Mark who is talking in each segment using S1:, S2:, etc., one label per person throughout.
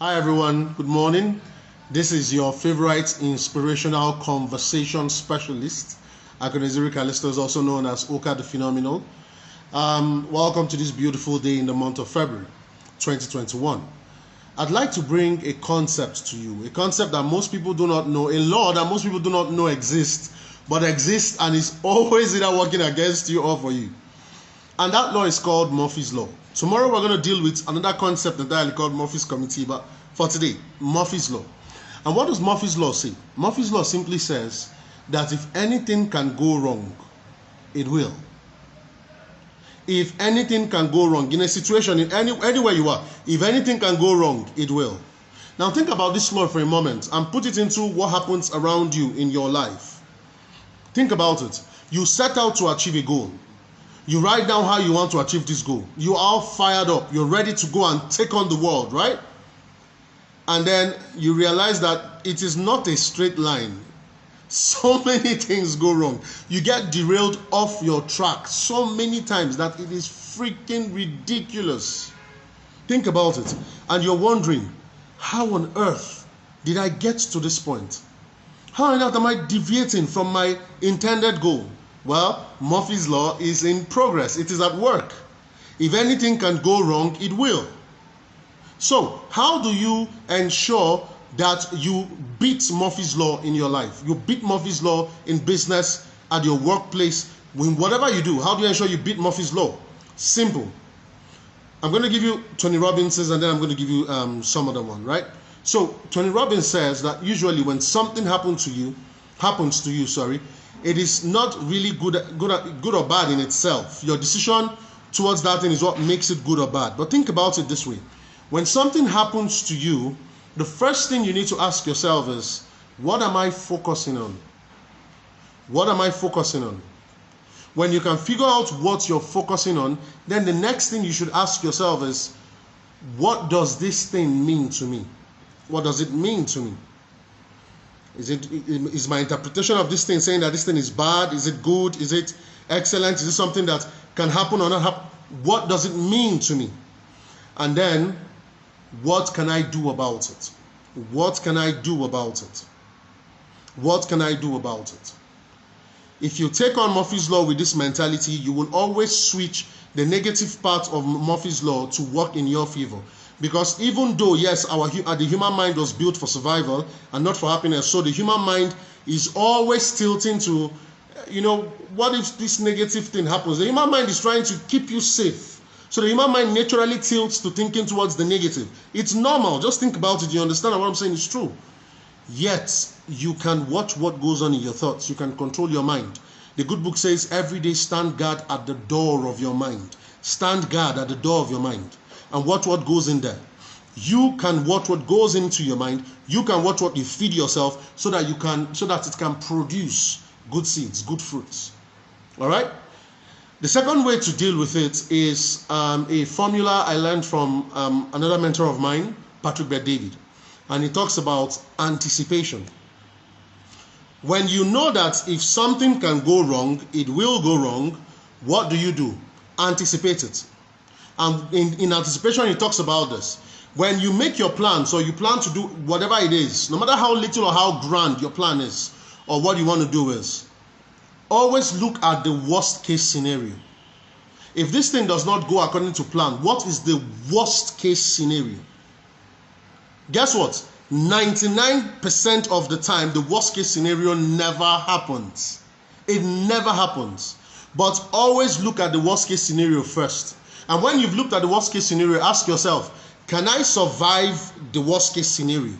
S1: Hi everyone, good morning. This is your favorite inspirational conversation specialist. Akoneziri Callisto is also known as Oka the Phenomenal. Welcome to this beautiful day in the month of February 2021. I'd like to bring a concept to you, a concept that most people do not know, a law that most people do not know exists, but exists and is always either working against you or for you. And that law is called Murphy's Law. Tomorrow we're going to deal with another concept entirely called Murphy's Committee, but for today, Murphy's Law. And what does Murphy's Law say? Murphy's Law simply says that if anything can go wrong, it will. If anything can go wrong in a situation, in anywhere you are, if anything can go wrong, it will. Now think about this law for a moment and put it into what happens around you in your life. Think about it. You set out to achieve a goal. You write down how you want to achieve this goal. You are all fired up. You're ready to go and take on the world, right? And then you realize that it is not a straight line. So many things go wrong. You get derailed off your track so many times that it is freaking ridiculous. Think about it. And you're wondering, how on earth did I get to this point? How on earth am I deviating from my intended goal? Well, Murphy's Law is in progress. It is at work. If anything can go wrong, it will. So, how do you ensure that you beat Murphy's Law in your life? You beat Murphy's Law in business, at your workplace, in whatever you do. How do you ensure you beat Murphy's Law? Simple. I'm going to give you Tony Robbins' and then I'm going to give you some other one, right? So, Tony Robbins says that usually when something happens to you, it is not really good or bad in itself. Your decision towards that thing is what makes it good or bad. But think about it this way. When something happens to you, the first thing you need to ask yourself is, what am I focusing on? What am I focusing on? When you can figure out what you're focusing on, then the next thing you should ask yourself is, what does this thing mean to me? What does it mean to me? Is my interpretation of this thing saying that this thing is bad? Is it good? Is it excellent? Is it something that can happen or not happen? What does it mean to me? And then, what can I do about it? What can I do about it? What can I do about it? If you take on Murphy's Law with this mentality, you will always switch the negative part of Murphy's Law to work in your favor. Because even though, yes, the human mind was built for survival and not for happiness, so the human mind is always tilting to, what if this negative thing happens? The human mind is trying to keep you safe. So the human mind naturally tilts to thinking towards the negative. It's normal. Just think about it. You understand what I'm saying is true. Yet, you can watch what goes on in your thoughts. You can control your mind. The good book says, every day stand guard at the door of your mind. Stand guard at the door of your mind. And watch what goes in there. You can watch what goes into your mind. You can watch what you feed yourself so that it can produce good seeds, good fruits. All right? The second way to deal with it is a formula I learned from another mentor of mine, Patrick Bet-David. And he talks about anticipation. When you know that if something can go wrong, it will go wrong, what do? Anticipate it. And in anticipation, he talks about this. When you make your plan, so you plan to do whatever it is, no matter how little or how grand your plan is, or what you want to do is, always look at the worst case scenario. If this thing does not go according to plan, what is the worst case scenario? Guess what? 99% of the time, the worst case scenario never happens. It never happens. But always look at the worst case scenario first. And when you've looked at the worst case scenario, ask yourself, can I survive the worst case scenario?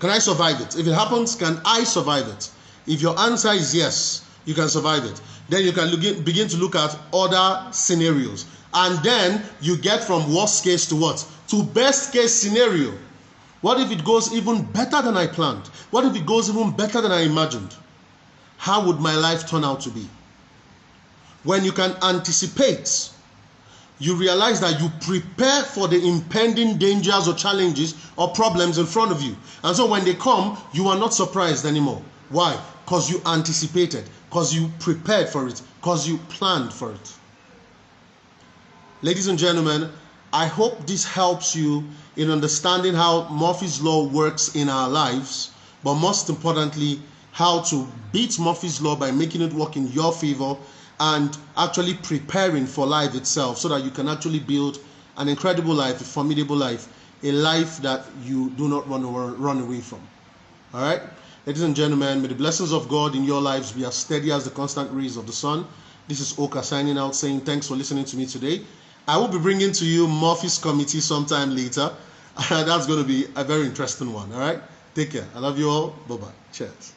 S1: Can I survive it? If it happens, can I survive it? If your answer is yes, you can survive it. Then you can begin to look at other scenarios. And then you get from worst case to what? To best case scenario. What if it goes even better than I planned? What if it goes even better than I imagined? How would my life turn out to be? When you can anticipate, you realize that you prepare for the impending dangers or challenges or problems in front of you. And so when they come, you are not surprised anymore. Why? Because you anticipated, because you prepared for it, because you planned for it. Ladies and gentlemen, I hope this helps you in understanding how Murphy's Law works in our lives, but most importantly, how to beat Murphy's Law by making it work in your favor and actually preparing for life itself so that you can actually build an incredible life, a formidable life, a life that you do not run away from. All right? Ladies and gentlemen, may the blessings of God in your lives be as steady as the constant rays of the sun. This is Oka signing out, saying thanks for listening to me today. I will be bringing to you Murphy's Committee sometime later. That's going to be a very interesting one. All right? Take care. I love you all. Bye-bye. Cheers.